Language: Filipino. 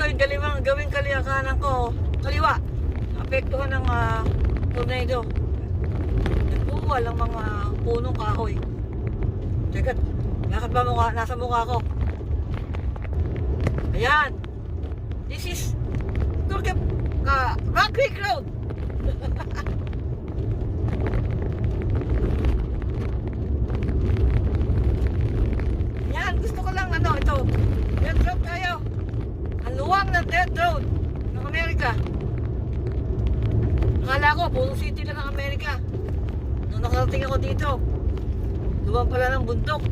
ito yung gawing kaliyakanan ko. Kaliwa. Apektuhan ng tornado. Nagbuwal ang mga punong kahoy. Teka, bakit ba nasa mukha ko? Ayan. This is Turkey Rock Creek Road. Yan, gusto ko lang ito. Death road tayo. Ang luwang ng death road ng Amerika. Akala ko, puro city lang ng Amerika. Nung nakarating ako dito, luwang pala ng bundok.